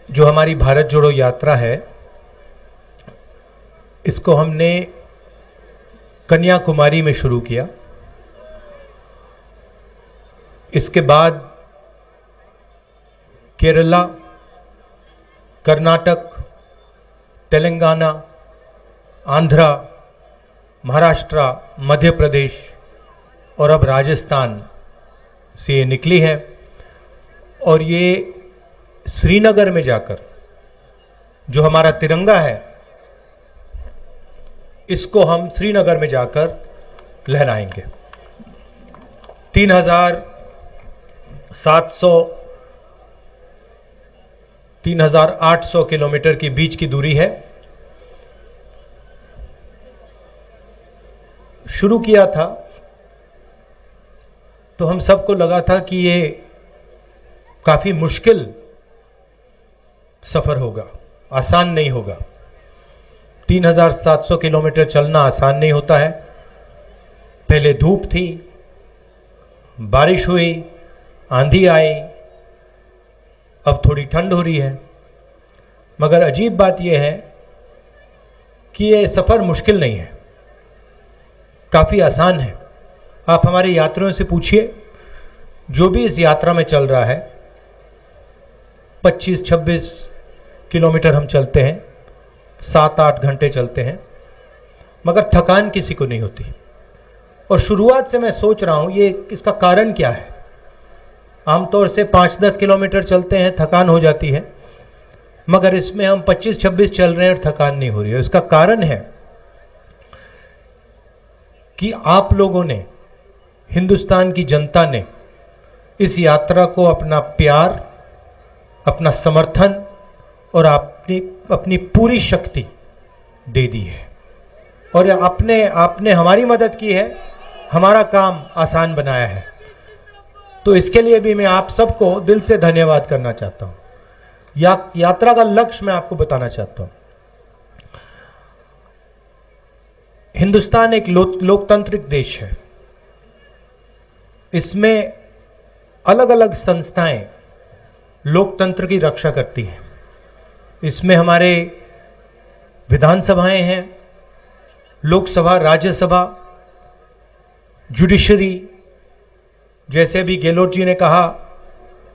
जो हमारी भारत जोड़ो यात्रा है, इसको हमने कन्याकुमारी में शुरू किया। इसके बाद केरला, कर्नाटक, तेलंगाना, आंध्रा, महाराष्ट्र, मध्य प्रदेश और अब राजस्थान से ये निकली है। और ये श्रीनगर में जाकर जो हमारा तिरंगा है, इसको हम श्रीनगर में जाकर लहराएंगे। 3,800 किलोमीटर की बीच की दूरी है। शुरू किया था तो हम सबको लगा था कि ये काफी मुश्किल सफर होगा, आसान नहीं होगा। 3,700 किलोमीटर चलना आसान नहीं होता है। पहले धूप थी, बारिश हुई, आंधी आई, अब थोड़ी ठंड हो रही है। मगर अजीब बात यह है कि ये सफ़र मुश्किल नहीं है, काफ़ी आसान है। आप हमारे यात्रियों से पूछिए, जो भी इस यात्रा में चल रहा है, 25-26 किलोमीटर हम चलते हैं, 7-8 घंटे चलते हैं, मगर थकान किसी को नहीं होती। और शुरुआत से मैं सोच रहा हूँ ये इसका कारण क्या है। आमतौर से 5-10 किलोमीटर चलते हैं, थकान हो जाती है, मगर इसमें हम 25-26 चल रहे हैं और थकान नहीं हो रही है। इसका कारण है कि आप लोगों ने, हिंदुस्तान की जनता ने इस यात्रा को अपना प्यार, अपना समर्थन और अपनी पूरी शक्ति दे दी है। और आपने हमारी मदद की है, हमारा काम आसान बनाया है। तो इसके लिए भी मैं आप सबको दिल से धन्यवाद करना चाहता हूँ। यात्रा का लक्ष्य मैं आपको बताना चाहता हूँ। हिंदुस्तान एक लोकतांत्रिक देश है। इसमें अलग अलग संस्थाएं लोकतंत्र की रक्षा करती हैं। इसमें हमारे विधानसभाएं हैं, लोकसभा, राज्यसभा, जुडिशरी, जैसे भी गहलोत जी ने कहा,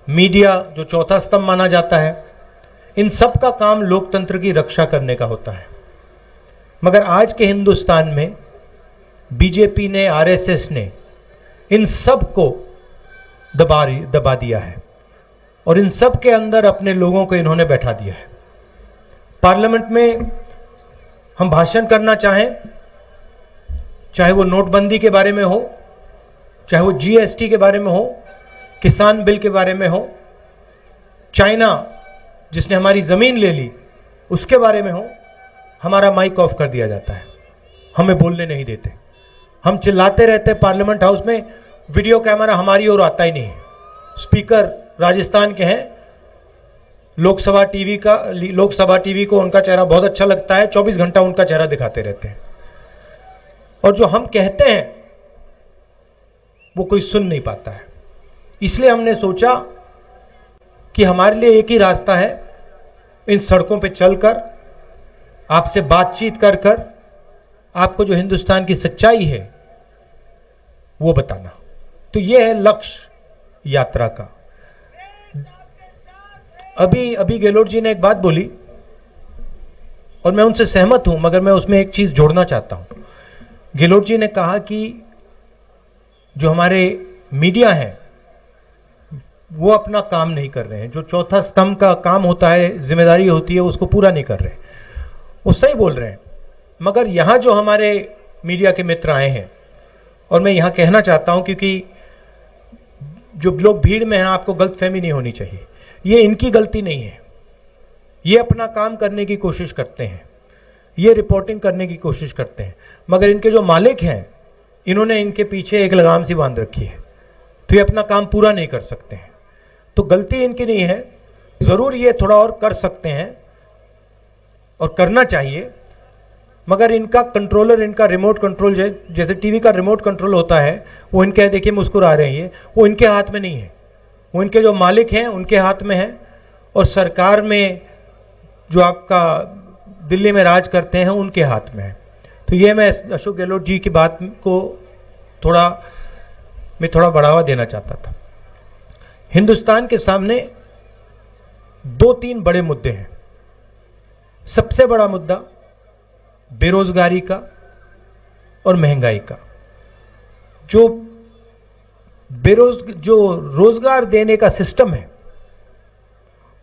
मीडिया जो चौथा स्तंभ माना जाता है, इन सब का काम लोकतंत्र की रक्षा करने का होता है। मगर आज के हिंदुस्तान में बीजेपी ने, आरएसएस ने इन सब को दबा दिया है और इन सब के अंदर अपने लोगों को इन्होंने बैठा दिया है। पार्लियामेंट में हम भाषण करना चाहें, चाहे वो नोटबंदी के बारे में हो, चाहे वो जीएसटी के बारे में हो, किसान बिल के बारे में हो, चाइना जिसने हमारी ज़मीन ले ली उसके बारे में हो, हमारा माइक ऑफ कर दिया जाता है, हमें बोलने नहीं देते। हम चिल्लाते रहते पार्लियामेंट हाउस में, वीडियो कैमरा हमारी ओर आता ही नहीं है। स्पीकर राजस्थान के हैं, लोकसभा टीवी को उनका चेहरा बहुत अच्छा लगता है, 24 घंटा उनका चेहरा दिखाते रहते हैं। और जो हम कहते हैं वो कोई सुन नहीं पाता है। इसलिए हमने सोचा कि हमारे लिए एक ही रास्ता है, इन सड़कों पे चलकर, आपसे बातचीत कर कर आपको जो हिंदुस्तान की सच्चाई है वो बताना। तो ये है लक्ष्य यात्रा का। अभी गहलोत जी ने एक बात बोली और मैं उनसे सहमत हूं, मगर मैं उसमें एक चीज जोड़ना चाहता हूं। गहलोत जी ने कहा कि जो हमारे मीडिया हैं वो अपना काम नहीं कर रहे हैं, जो चौथा स्तंभ का काम होता है, जिम्मेदारी होती है, उसको पूरा नहीं कर रहे। वो सही बोल रहे हैं। मगर यहाँ जो हमारे मीडिया के मित्र आए हैं, और मैं यहाँ कहना चाहता हूँ क्योंकि जो लोग भीड़ में हैं, आपको गलतफहमी नहीं होनी चाहिए, ये इनकी गलती नहीं है। ये अपना काम करने की कोशिश करते हैं, ये रिपोर्टिंग करने की कोशिश करते हैं, मगर इनके जो मालिक हैं, इन्होंने इनके पीछे एक लगाम सी बांध रखी है, तो ये अपना काम पूरा नहीं कर सकते हैं। तो गलती इनकी नहीं है, ज़रूर ये थोड़ा और कर सकते हैं और करना चाहिए, मगर इनका कंट्रोलर, इनका रिमोट कंट्रोल, जैसे टीवी का रिमोट कंट्रोल होता है, वो इनके, देखिए मुस्कुरा रहे हैं, ये वो इनके हाथ में नहीं है, वो इनके जो मालिक हैं उनके हाथ में है। और सरकार में जो आपका दिल्ली में राज करते हैं उनके हाथ में है। तो ये मैं अशोक गहलोत जी की बात को थोड़ा बढ़ावा देना चाहता था। हिंदुस्तान के सामने 2-3 बड़े मुद्दे हैं। सबसे बड़ा मुद्दा बेरोजगारी का और महंगाई का। जो रोजगार देने का सिस्टम है,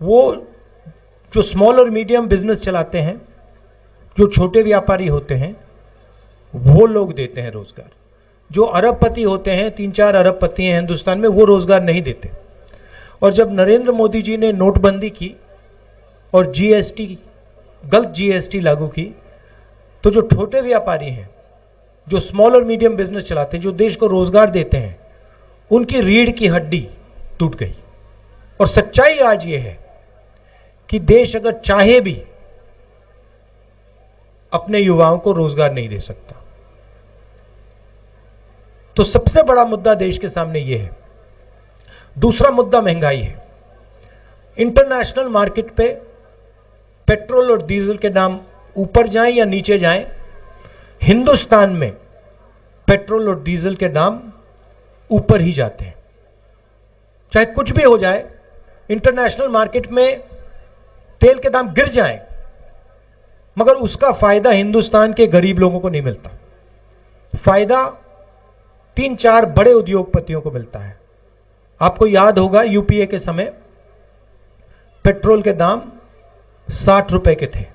वो जो स्मॉल और मीडियम बिजनेस चलाते हैं, जो छोटे व्यापारी होते हैं, वो लोग देते हैं रोजगार। जो अरबपति होते हैं, 3-4 अरबपति हैं हिंदुस्तान में, वो रोजगार नहीं देते। और जब नरेंद्र मोदी जी ने नोटबंदी की और जीएसटी, गलत जीएसटी लागू की, तो जो छोटे व्यापारी हैं, जो स्मॉल और मीडियम बिजनेस चलाते हैं, जो देश को रोजगार देते हैं, उनकी रीढ़ की हड्डी टूट गई। और सच्चाई आज ये है कि देश अगर चाहे भी अपने युवाओं को रोजगार नहीं दे सकता। तो सबसे बड़ा मुद्दा देश के सामने यह है। दूसरा मुद्दा महंगाई है। इंटरनेशनल मार्केट पे पेट्रोल और डीजल के दाम ऊपर जाएं या नीचे जाएं, हिंदुस्तान में पेट्रोल और डीजल के दाम ऊपर ही जाते हैं। चाहे कुछ भी हो जाए, इंटरनेशनल मार्केट में तेल के दाम गिर जाएं, मगर उसका फायदा हिंदुस्तान के गरीब लोगों को नहीं मिलता। फायदा 3-4 बड़े उद्योगपतियों को मिलता है। आपको याद होगा यूपीए के समय पेट्रोल के दाम 60 रुपए के थे।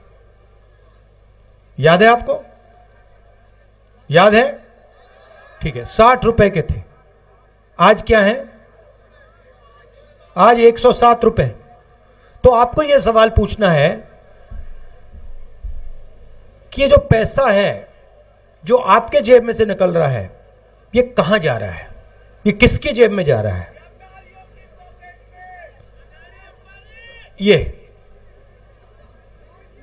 याद है आपको? याद है? ठीक है, 60 रुपए के थे। आज क्या है? आज 107 रुपए। तो आपको यह सवाल पूछना है कि ये जो पैसा है जो आपके जेब में से निकल रहा है, ये कहां जा रहा है? ये किसकी जेब में जा रहा है? ये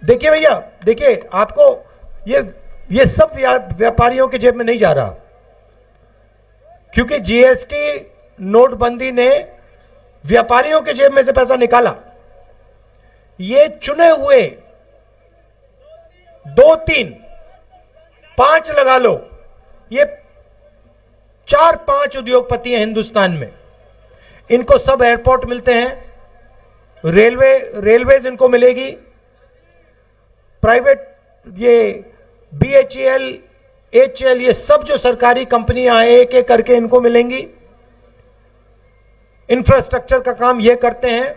देखिए भैया, देखिए, आपको ये सब व्यापारियों के जेब में नहीं जा रहा, क्योंकि जीएसटी नोटबंदी ने व्यापारियों के जेब में से पैसा निकाला। ये चुने हुए 2-3, 5 लगा लो, ये 4-5 उद्योगपति हैं हिंदुस्तान में। इनको सब एयरपोर्ट मिलते हैं, रेलवेज इनको मिलेगी, प्राइवेट ये बीएचईएल, एचएल, ये सब जो सरकारी कंपनियां एक एक करके इनको मिलेंगी। इंफ्रास्ट्रक्चर का काम ये करते हैं,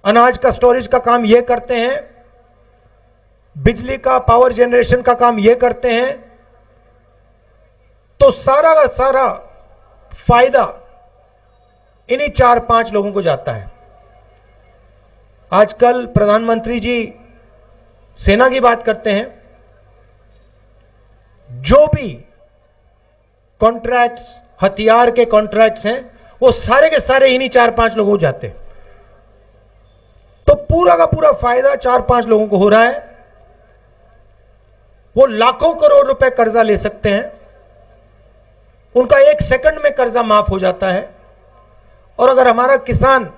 अनाज का स्टोरेज का काम ये करते हैं, बिजली का पावर जनरेशन का काम ये करते हैं। तो सारा का सारा फायदा इन्हीं 4-5 लोगों को जाता है। आजकल प्रधानमंत्री जी सेना की बात करते हैं। जो भी कॉन्ट्रैक्ट्स, हथियार के कॉन्ट्रैक्ट्स हैं, वो सारे के सारे इन्हीं 4-5 लोगों को जाते हैं। तो पूरा का पूरा फायदा 4-5 लोगों को हो रहा है। वो लाखों करोड़ रुपए कर्जा ले सकते हैं, उनका 1 सेकंड में कर्जा माफ हो जाता है। और अगर हमारा किसान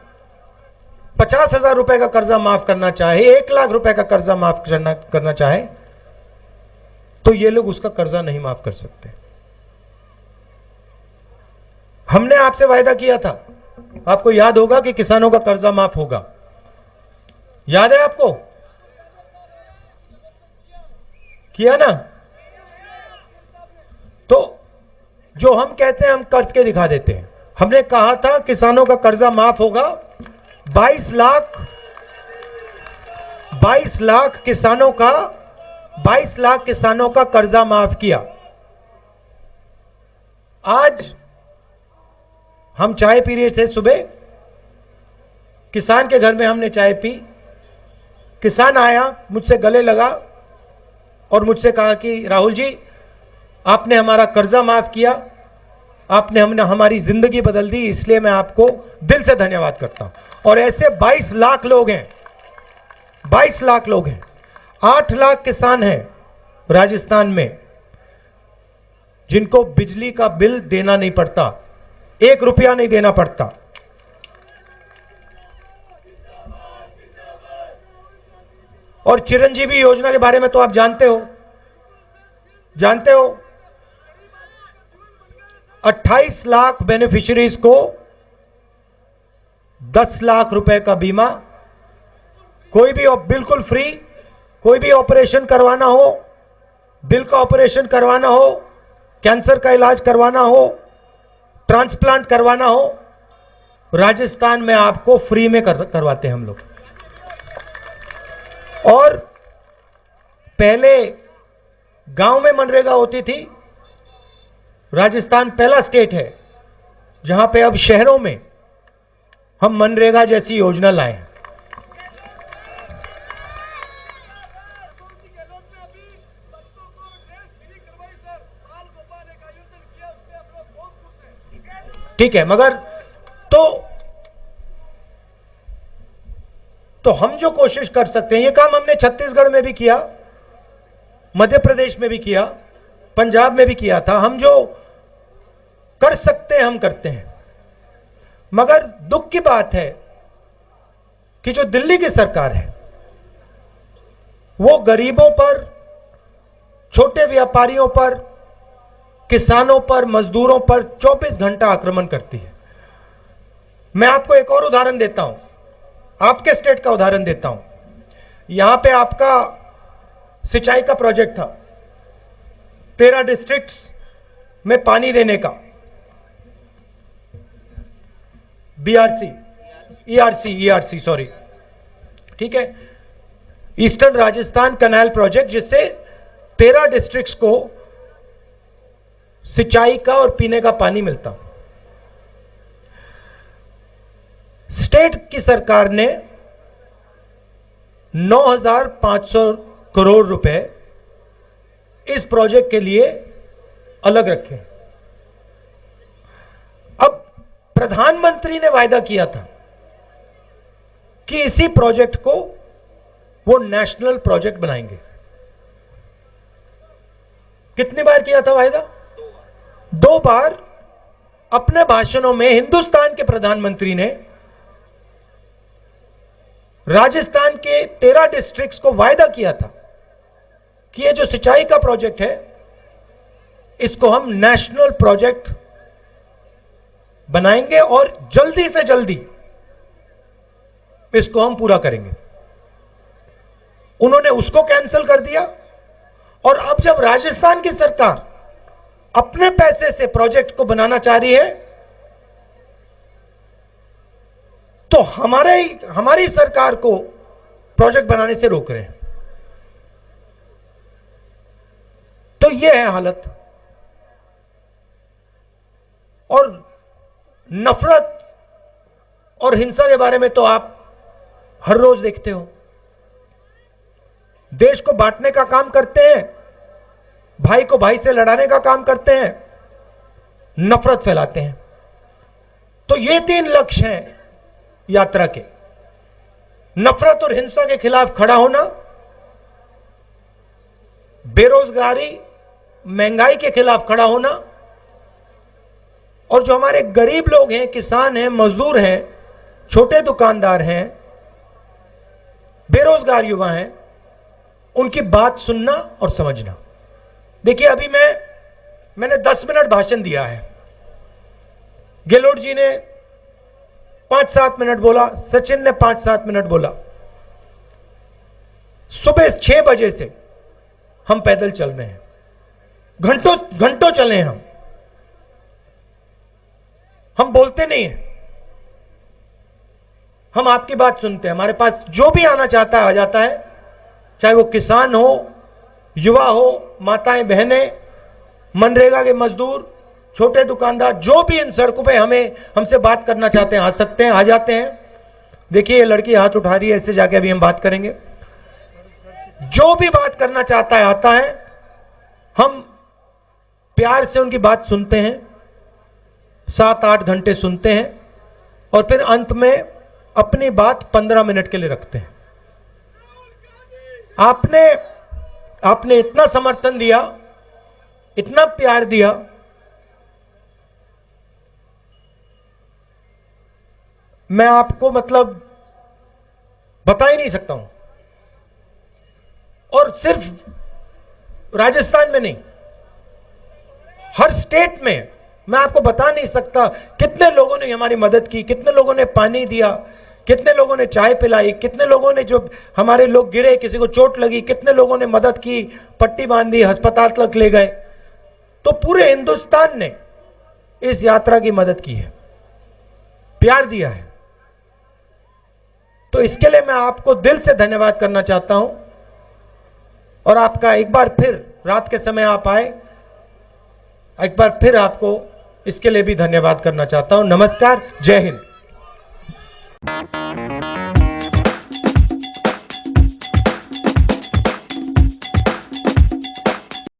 50,000 रुपए का कर्जा माफ करना चाहे, 1 लाख रुपए का कर्जा माफ करना चाहे, तो ये लोग उसका कर्जा नहीं माफ कर सकते। हमने आपसे वायदा किया था, आपको याद होगा, कि किसानों का कर्जा माफ होगा। याद है आपको? किया ना? तो जो हम कहते हैं हम करके दिखा देते हैं। हमने कहा था किसानों का कर्जा माफ होगा। 22 लाख किसानों का कर्जा माफ किया। आज हम चाय पी रहे थे सुबह, किसान के घर में हमने चाय पी। किसान आया, मुझसे गले लगा और मुझसे कहा कि राहुल जी, आपने हमारा कर्जा माफ किया, आपने हमारी जिंदगी बदल दी, इसलिए मैं आपको दिल से धन्यवाद करता हूं। और ऐसे 22 लाख लोग हैं, 22 लाख लोग हैं। 8 लाख किसान हैं राजस्थान में जिनको बिजली का बिल देना नहीं पड़ता, 1 रुपया नहीं देना पड़ता। और चिरंजीवी योजना के बारे में तो आप जानते हो 28 लाख बेनिफिशियरीज को 10 लाख रुपए का बीमा, कोई भी बिल्कुल फ्री, कोई भी ऑपरेशन करवाना हो, दिल का ऑपरेशन करवाना हो, कैंसर का इलाज करवाना हो, ट्रांसप्लांट करवाना हो, राजस्थान में आपको फ्री में करवाते हैं हम लोग। और पहले गांव में मनरेगा होती थी, राजस्थान पहला स्टेट है जहां पे अब शहरों में हम मनरेगा जैसी योजना लाए। ठीक है, मगर तो हम जो कोशिश कर सकते हैं, ये काम हमने छत्तीसगढ़ में भी किया, मध्य प्रदेश में भी किया, पंजाब में भी किया था। हम जो कर सकते हैं हम करते हैं। मगर दुख की बात है कि जो दिल्ली की सरकार है वो गरीबों पर, छोटे व्यापारियों पर, किसानों पर, मजदूरों पर 24 घंटा आक्रमण करती है। मैं आपको एक और उदाहरण देता हूं, आपके स्टेट का उदाहरण देता हूं। यहां पे आपका सिंचाई का प्रोजेक्ट था, 13 डिस्ट्रिक्ट्स में पानी देने का, ईआरसी सॉरी, ठीक है, ईस्टर्न राजस्थान कैनाल प्रोजेक्ट, जिससे 13 डिस्ट्रिक्ट्स को सिंचाई का और पीने का पानी मिलता। स्टेट की सरकार ने 9,500 करोड़ रुपए इस प्रोजेक्ट के लिए अलग रखे। अब प्रधानमंत्री ने वायदा किया था कि इसी प्रोजेक्ट को वो नेशनल प्रोजेक्ट बनाएंगे। कितनी बार किया था वायदा? 2 बार। अपने भाषणों में हिंदुस्तान के प्रधानमंत्री ने राजस्थान के 13 डिस्ट्रिक्ट्स को वायदा किया था कि ये जो सिंचाई का प्रोजेक्ट है इसको हम नेशनल प्रोजेक्ट बनाएंगे और जल्दी से जल्दी इसको हम पूरा करेंगे। उन्होंने उसको कैंसिल कर दिया और अब जब राजस्थान की सरकार अपने पैसे से प्रोजेक्ट को बनाना चाह रही है तो हमारी सरकार को प्रोजेक्ट बनाने से रोक रहे हैं। तो यह है हालत। और नफरत और हिंसा के बारे में तो आप हर रोज देखते हो। देश को बांटने का काम करते हैं, भाई को भाई से लड़ाने का काम करते हैं, नफरत फैलाते हैं। तो ये 3 लक्ष्य हैं यात्रा के: नफरत और हिंसा के खिलाफ खड़ा होना, बेरोजगारी, महंगाई के खिलाफ खड़ा होना, और जो हमारे गरीब लोग हैं, किसान हैं, मजदूर हैं, छोटे दुकानदार हैं, बेरोजगार युवा हैं, उनकी बात सुनना और समझना। देखिए, अभी मैंने 10 मिनट भाषण दिया है, गहलोत जी ने 5-7 मिनट बोला, सचिन ने 5-7 मिनट बोला। सुबह 6 बजे से हम पैदल चल रहे हैं, घंटों चले हैं हम बोलते नहीं हैं, हम आपकी बात सुनते हैं। हमारे पास जो भी आना चाहता है आ जाता है, चाहे वो किसान हो, युवा हो, माताएं बहनें, मनरेगा के मजदूर, छोटे दुकानदार, जो भी इन सड़कों पे हमसे बात करना चाहते हैं आ सकते हैं, आ जाते हैं। देखिए, ये लड़की हाथ उठा रही है, इससे जाके अभी हम बात करेंगे। जो भी बात करना चाहता है आता है, हम प्यार से उनकी बात सुनते हैं, 7-8 घंटे सुनते हैं और फिर अंत में अपनी बात 15 मिनट के लिए रखते हैं। आपने इतना समर्थन दिया, इतना प्यार दिया, मैं आपको मतलब बता ही नहीं सकता हूं। और सिर्फ राजस्थान में नहीं, हर स्टेट में मैं आपको बता नहीं सकता कितने लोगों ने हमारी मदद की, कितने लोगों ने पानी दिया, कितने लोगों ने चाय पिलाई, कितने लोगों ने, जो हमारे लोग गिरे, किसी को चोट लगी, कितने लोगों ने मदद की, पट्टी बांधी, अस्पताल तक ले गए। तो पूरे हिंदुस्तान ने इस यात्रा की मदद की है, प्यार दिया है। तो इसके लिए मैं आपको दिल से धन्यवाद करना चाहता हूं और आपका एक बार फिर, रात के समय आप आए, एक बार फिर आपको इसके लिए भी धन्यवाद करना चाहता हूं। नमस्कार, जय हिंद।